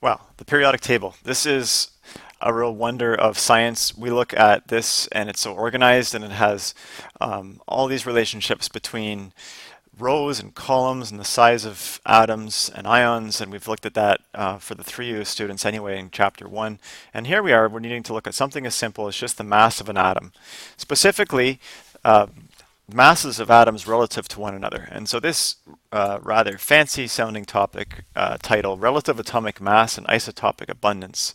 Wow, the periodic table. This is a real wonder of science. We look at this and it's so organized and it has all these relationships between rows and columns and the size of atoms and ions, and we've looked at that for the 3U students anyway in chapter 1. And here we are, we're needing to look at something as simple as just the mass of an atom. Specifically, uh, masses of atoms relative to one another. And so this rather fancy sounding topic title, Relative Atomic Mass and Isotopic Abundance.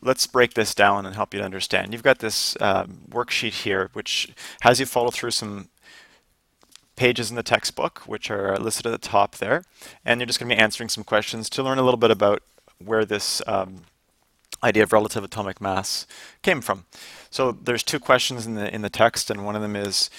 Let's break this down and help you to understand. You've got this worksheet here which has you follow through some pages in the textbook, which are listed at the top there. And you're just going to be answering some questions to learn a little bit about where this idea of relative atomic mass came from. So there's two questions in the text, and one of them is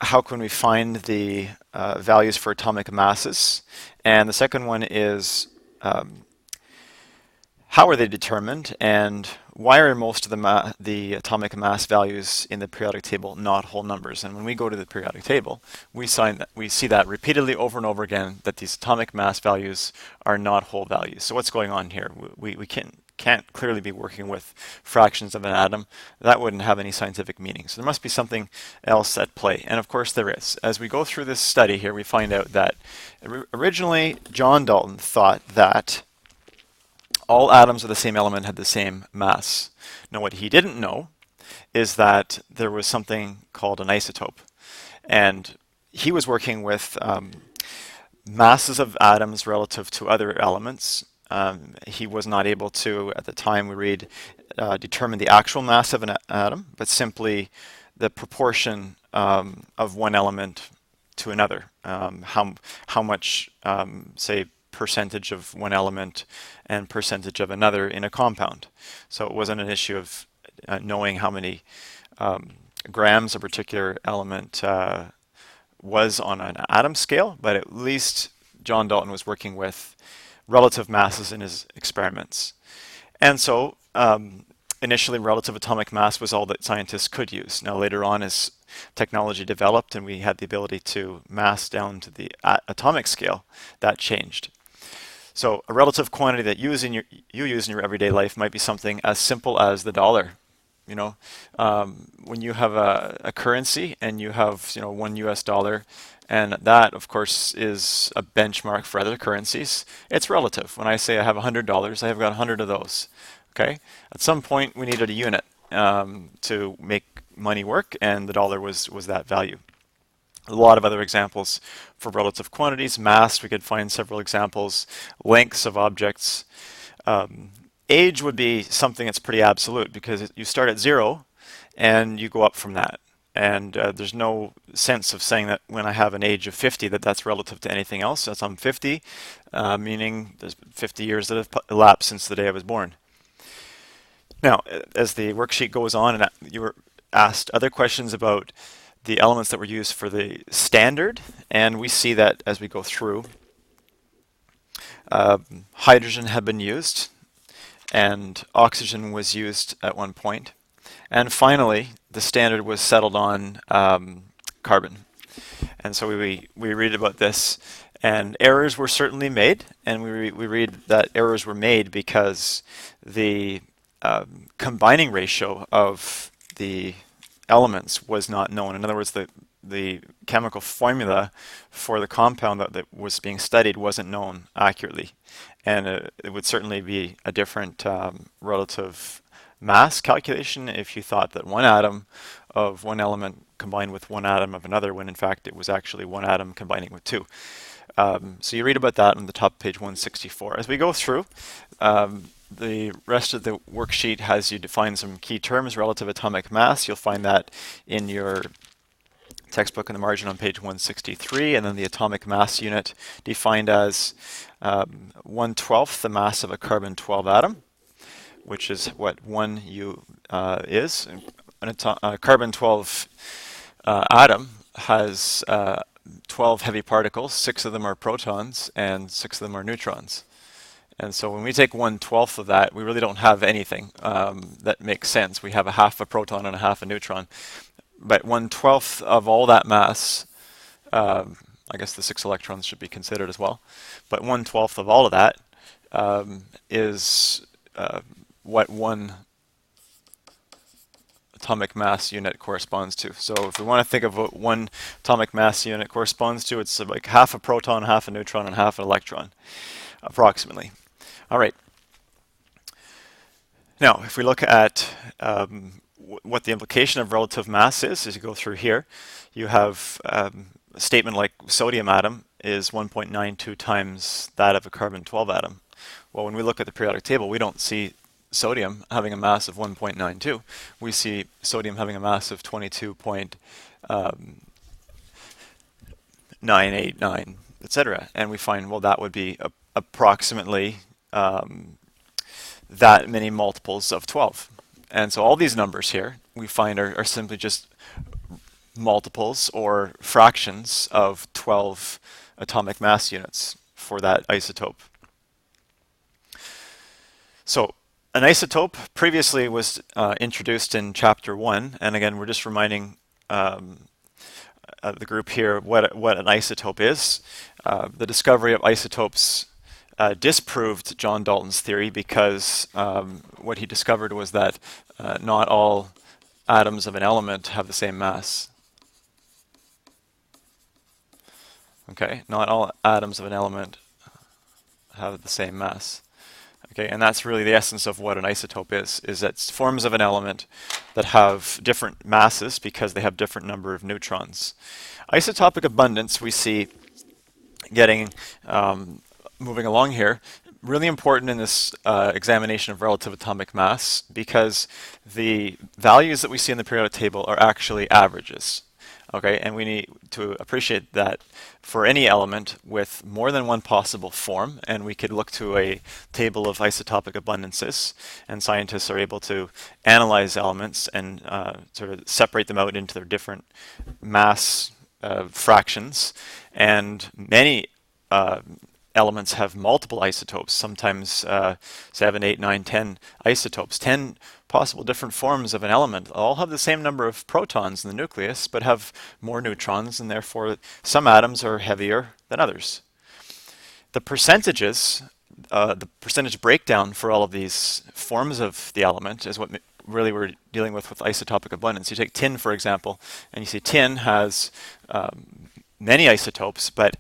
how can we find the values for atomic masses? And the second one is how are they determined, and why are most of the atomic mass values in the periodic table not whole numbers? And when we go to the periodic table, we see that repeatedly over and over again that these atomic mass values are not whole values. So what's going on here? We can't clearly be working with fractions of an atom. That wouldn't have any scientific meaning. So there must be something else at play. And of course there is. As we go through this study here, we find out that originally John Dalton thought that all atoms of the same element had the same mass. Now what he didn't know is that there was something called an isotope. And he was working with masses of atoms relative to other elements. He was not able to, at the time we read, determine the actual mass of an atom, but simply the proportion of one element to another. How much, say, percentage of one element and percentage of another in a compound. So it wasn't an issue of knowing how many grams a particular element was on an atom scale, but at least John Dalton was working with relative masses in his experiments. And so initially relative atomic mass was all that scientists could use. Now later on, as technology developed and we had the ability to mass down to the atomic scale, that changed. So a relative quantity that you use in your everyday life might be something as simple as the dollar. You know, when you have a currency and you have $1 US, and that of course is a benchmark for other currencies, it's relative. When I say I have $100, I have got 100 of those. Okay. At some point we needed a unit to make money work, and the dollar was that value. A lot of other examples for relative quantities. Mass, we could find several examples. Lengths of objects. Age would be something that's pretty absolute because you start at 0 and you go up from that. And there's no sense of saying that when I have an age of 50 that's relative to anything else. That's I'm 50, meaning there's 50 years that have elapsed since the day I was born. Now, as the worksheet goes on, and you were asked other questions about the elements that were used for the standard, and we see that as we go through. Hydrogen had been used, and oxygen was used at one point. And finally, the standard was settled on carbon. And so we read about this, and errors were certainly made, and we read that errors were made because the combining ratio of the elements was not known. In other words, the chemical formula for the compound that was being studied wasn't known accurately. And it would certainly be a different relative mass calculation if you thought that one atom of one element combined with one atom of another, when in fact it was actually one atom combining with two. So you read about that on the top of page 164. As we go through, the rest of the worksheet has you define some key terms. Relative atomic mass, you'll find that in your textbook in the margin on page 163, and then the atomic mass unit defined as 1/12 the mass of a carbon-12 atom, which is what 1U is. A carbon-12 atom has 12 heavy particles. 6 of them are protons and 6 of them are neutrons. And so when we take 1/12 of that, we really don't have anything that makes sense. We have a half a proton and a half a neutron. But 1/12 of all that mass, I guess the 6 electrons should be considered as well, but 1/12 of all of that is what one atomic mass unit corresponds to. So if we want to think of what one atomic mass unit corresponds to, it's like half a proton, half a neutron, and half an electron, approximately. All right. Now, if we look at what the implication of relative mass is, as you go through here, you have a statement like sodium atom is 1.92 times that of a carbon-12 atom. Well, when we look at the periodic table, we don't see sodium having a mass of 1.92. We see sodium having a mass of 22.989, etc. And we find, well, that would be approximately that many multiples of 12. And so all these numbers here we find are simply just multiples or fractions of 12 atomic mass units for that isotope. So an isotope previously was introduced in chapter 1, and again we're just reminding the group here what an isotope is. The discovery of isotopes disproved John Dalton's theory because what he discovered was that not all atoms of an element have the same mass. Okay, not all atoms of an element have the same mass. Okay, and that's really the essence of what an isotope is that it's forms of an element that have different masses because they have different number of neutrons. Isotopic abundance we see getting moving along here, really important in this examination of relative atomic mass because the values that we see in the periodic table are actually averages. Okay, and we need to appreciate that for any element with more than one possible form, and we could look to a table of isotopic abundances, and scientists are able to analyze elements and sort of separate them out into their different mass fractions, and many elements have multiple isotopes, sometimes 7, 8, 9, 10 isotopes, 10 possible different forms of an element. All have the same number of protons in the nucleus, but have more neutrons, and therefore some atoms are heavier than others. The percentages, the percentage breakdown for all of these forms of the element is what really we're dealing with isotopic abundance. You take tin, for example, and you see tin has many isotopes, but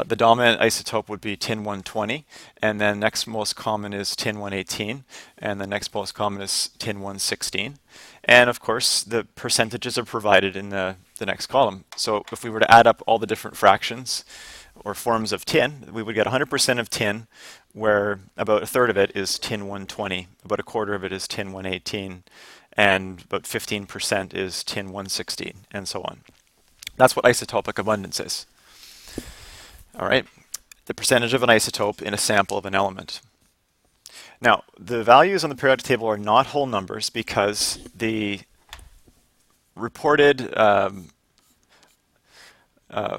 the dominant isotope would be tin 120, and then next most common is tin 118, and the next most common is tin 116. And of course, the percentages are provided in the next column. So if we were to add up all the different fractions or forms of tin, we would get 100% of tin, where about a third of it is tin 120, about a quarter of it is tin 118, and about 15% is tin 116, and so on. That's what isotopic abundance is. All right, the percentage of an isotope in a sample of an element. Now, the values on the periodic table are not whole numbers because the reported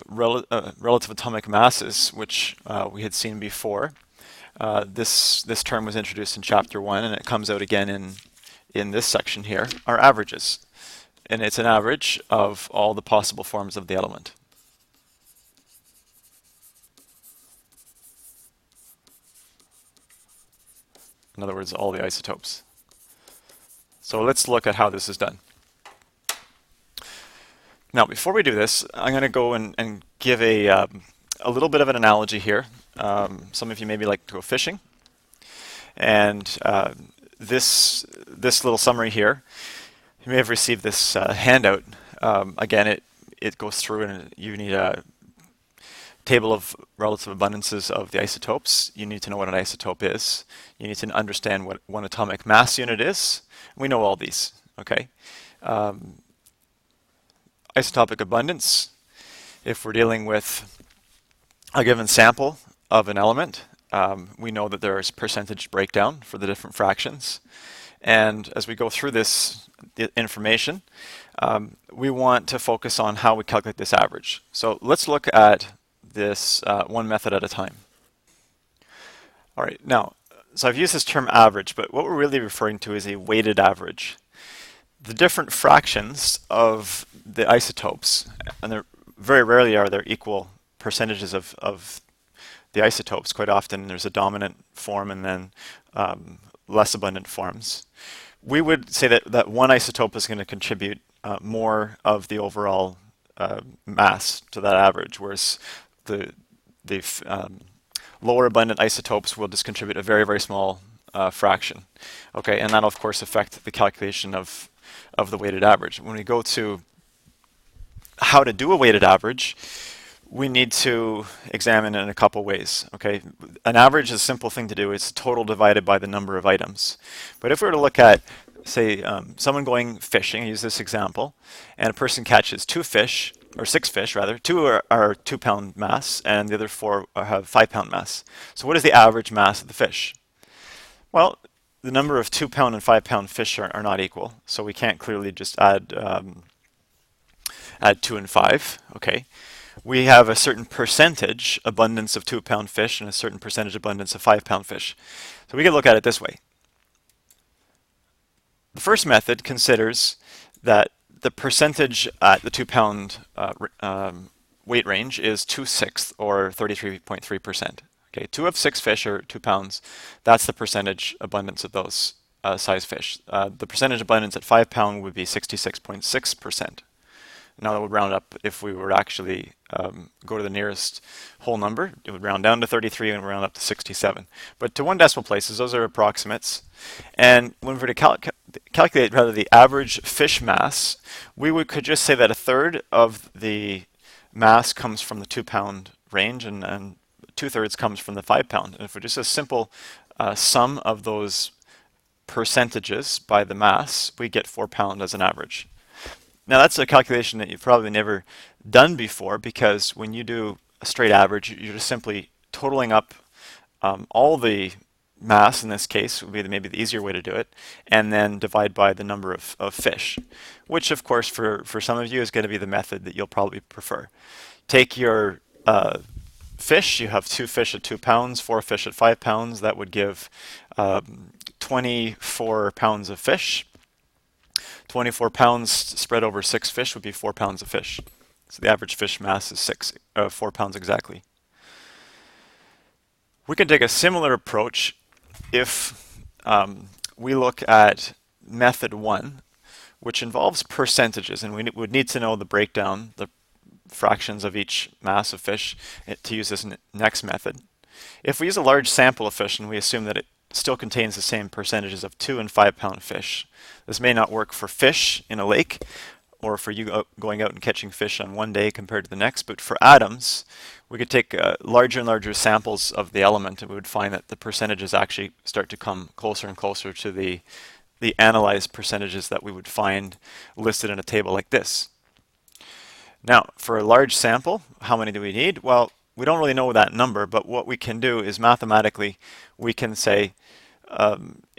relative atomic masses, which we had seen before, this term was introduced in chapter 1, and it comes out again in this section here, are averages. And it's an average of all the possible forms of the element. In other words, all the isotopes. So let's look at how this is done. Now, before we do this, I'm going to go and give a little bit of an analogy here. Some of you maybe like to go fishing. And this little summary here, you may have received this handout. Again, it goes through, and you need a table of relative abundances of the isotopes. You need to know what an isotope is. You need to understand what one atomic mass unit is. We know all these, okay? Isotopic abundance, if we're dealing with a given sample of an element, we know that there is percentage breakdown for the different fractions. And as we go through this information, we want to focus on how we calculate this average. So let's look at this one method at a time. All right, now, so I've used this term average, but what we're really referring to is a weighted average. The different fractions of the isotopes, and very rarely are there equal percentages of the isotopes, quite often there's a dominant form and then less abundant forms. We would say that one isotope is going to contribute more of the overall mass to that average, whereas the lower abundant isotopes will just contribute a very, very small fraction. Okay, and that'll of course affect the calculation of the weighted average. When we go to how to do a weighted average, we need to examine it in a couple ways. Okay, an average is a simple thing to do. It's total divided by the number of items. But if we were to look at, say, someone going fishing, use this example, and a person catches 2 fish, or 6 fish rather, 2 are 2-pound mass, and the other 4 have 5-pound mass. So what is the average mass of the fish? Well, the number of 2-pound and 5-pound fish are not equal, so we can't clearly just add 2 and 5. Okay, we have a certain percentage abundance of 2-pound fish and a certain percentage abundance of 5-pound fish. So we can look at it this way. The first method considers that the percentage at the 2-pound weight range is 2/6 or 33.3%. Okay, 2 of 6 fish are 2 pounds. That's the percentage abundance of those size fish. The percentage abundance at 5 pound would be 66.6%. Now that would round up if we were to actually go to the nearest whole number. It would round down to 33 and round up to 67. But to 1 decimal places, those are approximates. And when we were to calculate rather the average fish mass, we could just say that 1/3 of the mass comes from the 2-pound range and 2/3 comes from the 5-pound. And if we just a simple sum of those percentages by the mass, we get 4 pound as an average. Now that's a calculation that you've probably never done before, because when you do a straight average, you're just simply totaling up all the mass, in this case would be maybe the easier way to do it, and then divide by the number of fish, which of course for some of you is going to be the method that you'll probably prefer. Take your fish, you have 2 fish at 2 pounds, 4 fish at 5 pounds, that would give 24 pounds of fish. 24 pounds spread over 6 fish would be 4 pounds of fish. So the average fish mass is 4 pounds exactly. We can take a similar approach if we look at method 1, which involves percentages, and we would need to know the breakdown, the fractions of each mass of fish to use this next method. If we use a large sample of fish and we assume that it still contains the same percentages of 2 and 5 pound fish, this may not work for fish in a lake or for you going out and catching fish on one day compared to the next, but for atoms, we could take larger and larger samples of the element, and we would find that the percentages actually start to come closer and closer to the analyzed percentages that we would find listed in a table like this. Now, for a large sample, how many do we need? Well, we don't really know that number, but what we can do is mathematically, we can say,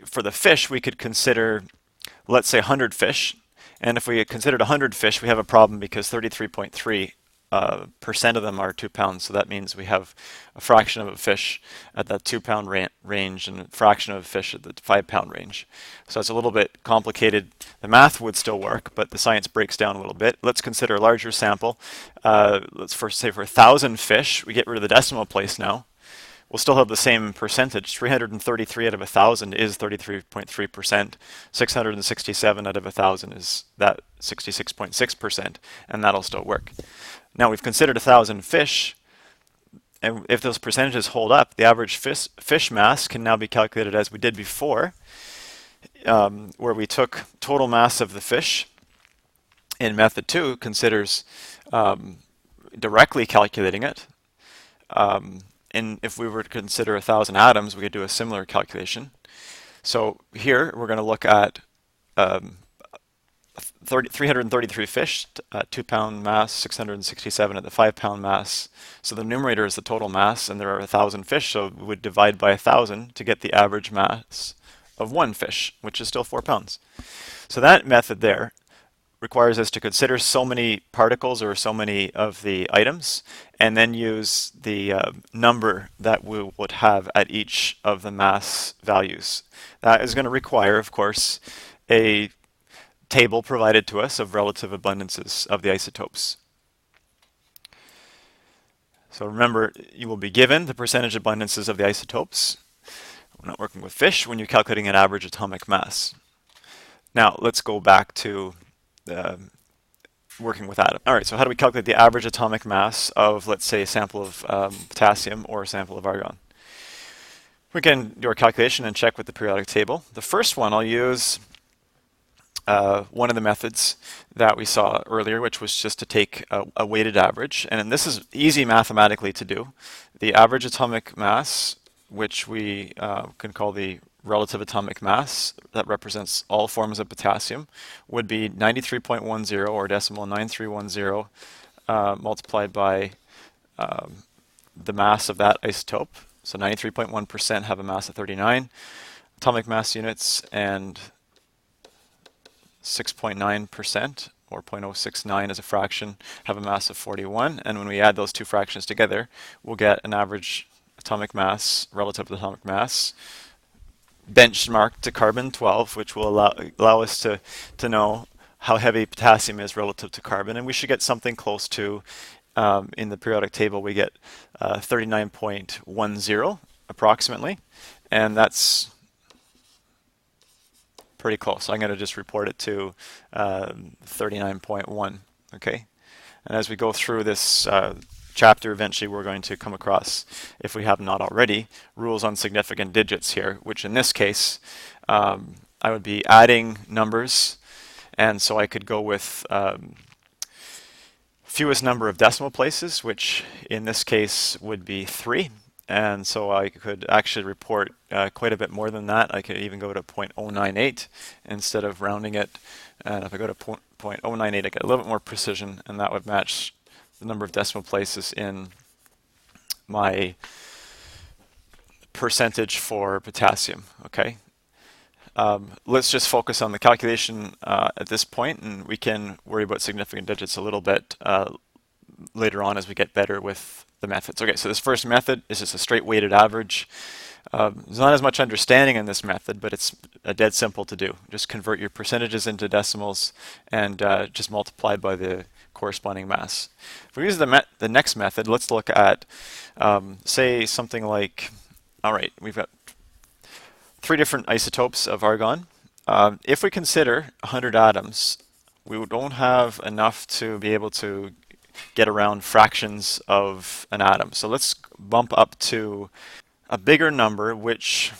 for the fish, we could consider, let's say 100 fish. And if we had considered 100 fish, we have a problem because 33.3% of them are 2 pounds. So that means we have a fraction of a fish at that 2 pound range and a fraction of a fish at the 5 pound range. So it's a little bit complicated. The math would still work, but the science breaks down a little bit. Let's consider a larger sample. Let's first say for 1,000 fish, we get rid of the decimal place now. We'll still have the same percentage. 333 out of 1,000 is 33.3%. 667 out of 1,000 is that 66.6%, and that'll still work. Now we've considered 1,000 fish, and if those percentages hold up, the average fish mass can now be calculated as we did before, where we took total mass of the fish. In method 2, considers directly calculating it. And if we were to consider 1,000 atoms, we could do a similar calculation. So here we're going to look at 333 fish, 2 pound mass, 667 at the 5 pound mass. So the numerator is the total mass, and there are 1,000 fish, so we would divide by 1,000 to get the average mass of 1 fish, which is still 4 pounds. So that method there requires us to consider so many particles or so many of the items, and then use the number that we would have at each of the mass values. That is going to require, of course, a table provided to us of relative abundances of the isotopes. So remember, you will be given the percentage abundances of the isotopes. We're not working with fish when you're calculating an average atomic mass. Now let's go back to working with atom. All right, so how do we calculate the average atomic mass of, let's say, a sample of potassium or a sample of argon? We can do our calculation and check with the periodic table. The first one I'll use one of the methods that we saw earlier, which was just to take a weighted average. And this is easy mathematically to do. The average atomic mass, which we can call the relative atomic mass, that represents all forms of potassium, would be 93.10 or decimal 9310 multiplied by the mass of that isotope. So 93.1% have a mass of 39 atomic mass units, and 6.9% or 0.069 as a fraction have a mass of 41. And when we add those two fractions together, we'll get an average atomic mass, relative atomic mass, benchmarked to carbon-12, which will allow us to know how heavy potassium is relative to carbon. And we should get something close to, in the periodic table, we get 39.10 approximately. And that's pretty close. I'm going to just report it to 39.1. Okay, and as we go through this chapter, eventually we're going to come across, if we have not already, rules on significant digits here, which in this case I would be adding numbers, and so I could go with fewest number of decimal places, which in this case would be 3. And so I could actually report quite a bit more than that. I could even go to 0.098 instead of rounding it. And if I go to 0.098, I get a little bit more precision, and that would match the number of decimal places in my percentage for potassium. Okay. Let's just focus on the calculation at this point, and we can worry about significant digits a little bit later on as we get better with the methods. Okay, so this first method is just a straight weighted average. There's not as much understanding in this method, but it's dead simple to do. Just convert your percentages into decimals and just multiply by the corresponding mass. If we use the next method, let's look at, say, something like, all right, we've got 3 different isotopes of argon. If we consider 100 atoms, we don't have enough to be able to get around fractions of an atom. So let's bump up to a bigger number, which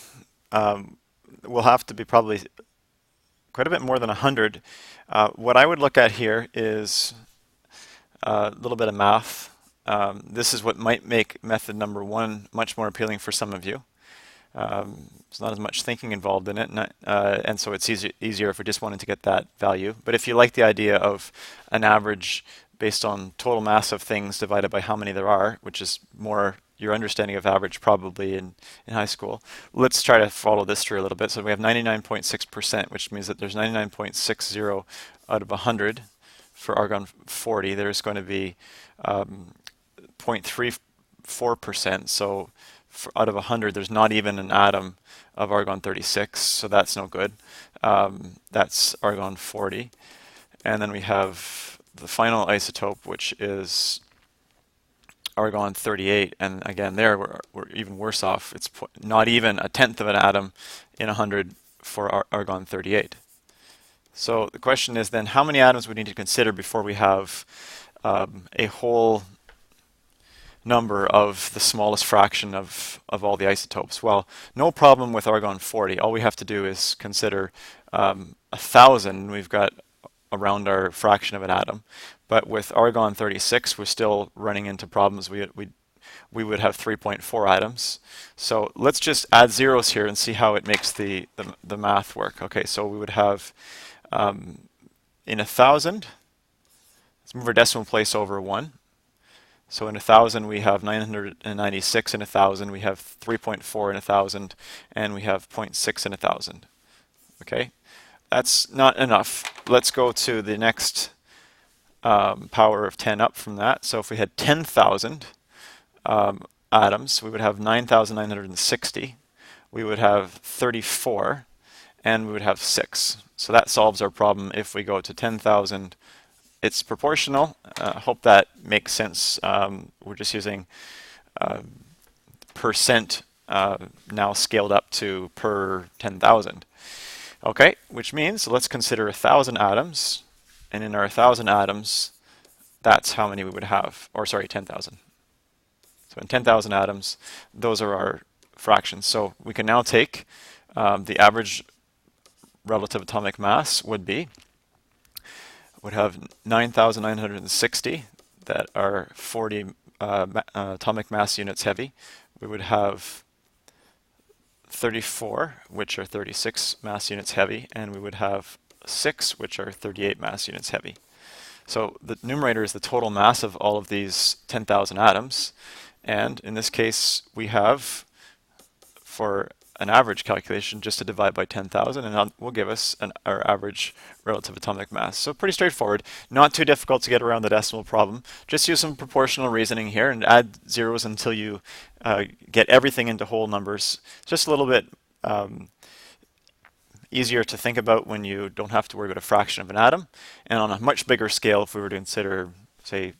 will have to be probably quite a bit more than 100. What I would look at here is a little bit of math. This is what might make method number 1 much more appealing for some of you. There's not as much thinking involved in it, and so it's easier if we just wanted to get that value. But if you like the idea of an average based on total mass of things divided by how many there are, which is more your understanding of average probably in high school, let's try to follow this through a little bit. So we have 99.6%, which means that there's 99.60 out of 100 for argon 40. There's going to be 0.34%. So out of 100, there's not even an atom of argon 36, so that's no good. That's argon 40. And then we have the final isotope, which is argon 38, and again there we're even worse off. It's not even a tenth of an atom in 100 for argon 38. So the question is then, how many atoms we need to consider before we have a whole number of the smallest fraction of all the isotopes? Well, no problem with argon 40. All we have to do is consider 1,000. We've got around our fraction of an atom. But with argon 36, we're still running into problems. We would have 3.4 atoms. So let's just add zeros here and see how it makes the math work. Okay, so we would have in 1,000, let's move our decimal place over 1. So in 1,000 we have 996, in 1,000 we have 3.4 in 1,000, and we have 0.6 in 1,000. Okay, that's not enough. Let's go to the next power of 10 up from that. So if we had 10,000 atoms, we would have 9,960. We would have 34, and we would have 6. So that solves our problem if we go to 10,000 it's proportional. Hope that makes sense. We're just using percent now scaled up to per 10,000. Okay, which means let's consider 1,000 atoms, and in our 1,000 atoms, that's how many we would have, or sorry, 10,000. So in 10,000 atoms, those are our fractions. So we can now take the average relative atomic mass would have 9,960 that are 40 atomic mass units heavy. We would have 34, which are 36 mass units heavy, and we would have 6, which are 38 mass units heavy. So the numerator is the total mass of all of these 10,000 atoms, and in this case we have, for an average calculation, just to divide by 10,000, and that will give us our average relative atomic mass. So pretty straightforward, not too difficult to get around the decimal problem. Just use some proportional reasoning here and add zeros until you get everything into whole numbers. Just a little bit easier to think about when you don't have to worry about a fraction of an atom. And on a much bigger scale, if we were to consider, say,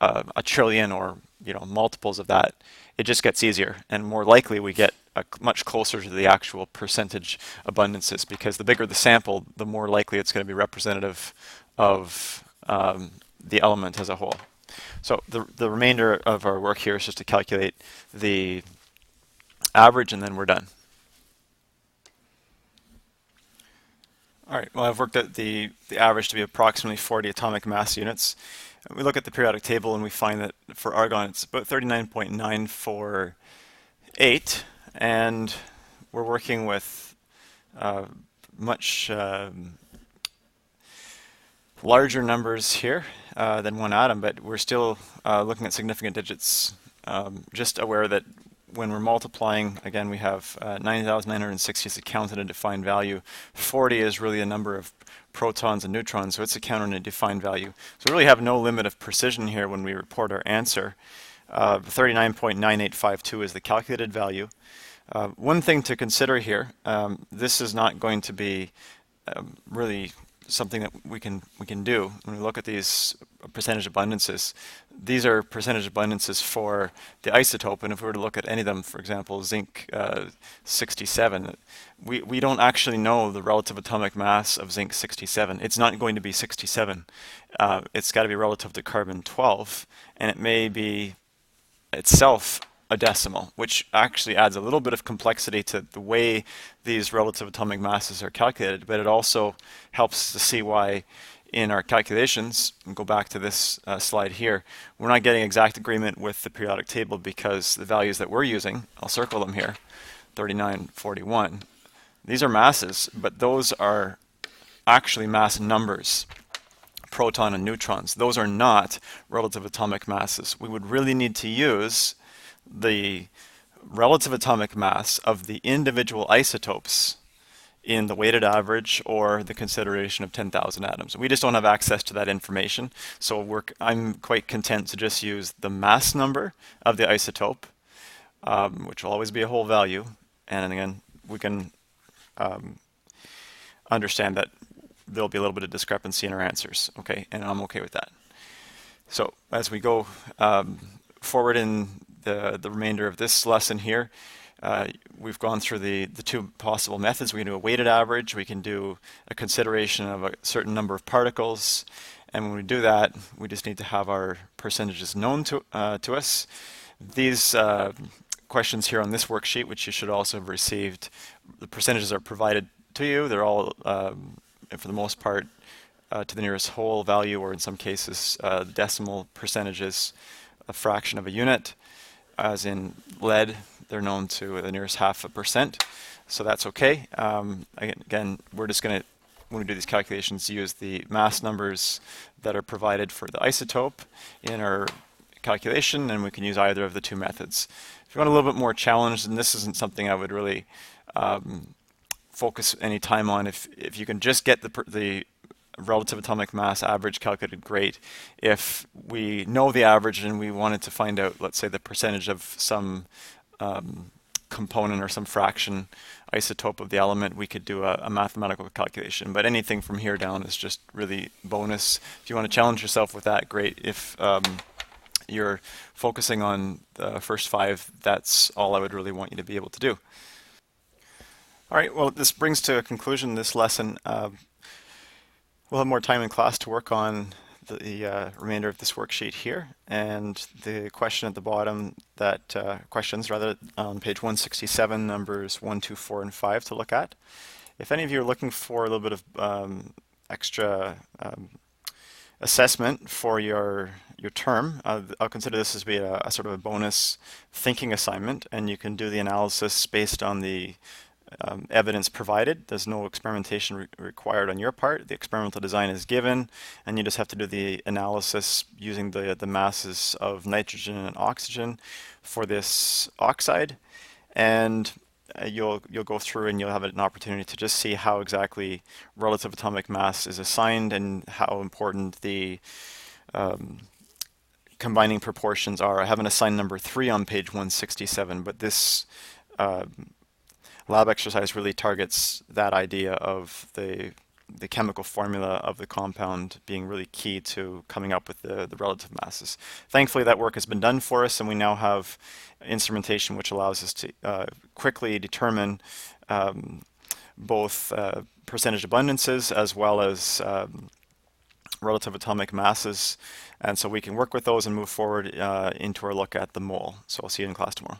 a trillion or multiples of that, it just gets easier, and more likely we get much closer to the actual percentage abundances, because the bigger the sample, the more likely it's going to be representative of the element as a whole. So the remainder of our work here is just to calculate the average, and then we're done. All right, well, I've worked out the average to be approximately 40 atomic mass units. We look at the periodic table and we find that for argon it's about 39.948, and we're working with much larger numbers here than one atom, but we're still looking at significant digits. Just aware that when we're multiplying, again, we have 9,960 is a count and a defined value. 40 is really a number of protons and neutrons, so it's a count and a defined value. So we really have no limit of precision here when we report our answer. 39.9852 is the calculated value. One thing to consider here, this is not going to be really something that we can do when we look at these percentage abundances. These are percentage abundances for the isotope, and if we were to look at any of them, for example, zinc 67, we don't actually know the relative atomic mass of zinc 67. It's not going to be 67. It's got to be relative to carbon 12, and it may be itself a decimal, which actually adds a little bit of complexity to the way these relative atomic masses are calculated, but it also helps to see why in our calculations, and go back to this slide here, we're not getting exact agreement with the periodic table, because the values that we're using, I'll circle them here, 39, 41, these are masses, but those are actually mass numbers, proton and neutrons. Those are not relative atomic masses. We would really need to use the relative atomic mass of the individual isotopes in the weighted average or the consideration of 10,000 atoms. We just don't have access to that information, so I'm quite content to just use the mass number of the isotope, which will always be a whole value, and again, we can understand that there'll be a little bit of discrepancy in our answers, okay, and I'm okay with that. So as we go forward in the remainder of this lesson here, we've gone through the two possible methods. We can do a weighted average, we can do a consideration of a certain number of particles, and when we do that, we just need to have our percentages known to us. These questions here on this worksheet, which you should also have received, the percentages are provided to you. They're all, for the most part, to the nearest whole value, or in some cases, decimal percentages, a fraction of a unit. As in lead, they're known to the nearest 0.5%, so that's okay. Again, we're just going to, when we do these calculations, use the mass numbers that are provided for the isotope in our calculation, and we can use either of the two methods. If you want a little bit more challenge, then this isn't something I would really focus any time on. If you can just get the relative atomic mass average calculated, great. If we know the average and we wanted to find out, let's say, the percentage of some component or some fraction isotope of the element, we could do a mathematical calculation. But anything from here down is just really bonus. If you want to challenge yourself with that, great. If you're focusing on the first 5, that's all I would really want you to be able to do. All right, well, this brings to a conclusion this lesson. We'll have more time in class to work on the remainder of this worksheet here, and the question at the bottom, that questions rather on page 167, numbers 1, 2, 4, and 5 to look at. If any of you are looking for a little bit of extra assessment for your term, I'll consider this as be a sort of a bonus thinking assignment, and you can do the analysis based on the evidence provided. There's no experimentation required on your part. The experimental design is given, and you just have to do the analysis using the masses of nitrogen and oxygen for this oxide, and you'll go through and you'll have an opportunity to just see how exactly relative atomic mass is assigned and how important the combining proportions are. I haven't assigned number 3 on page 167, but this lab exercise really targets that idea of the chemical formula of the compound being really key to coming up with the relative masses. Thankfully, that work has been done for us, and we now have instrumentation which allows us to quickly determine both percentage abundances as well as relative atomic masses, and so we can work with those and move forward into our look at the mole. So I'll see you in class tomorrow.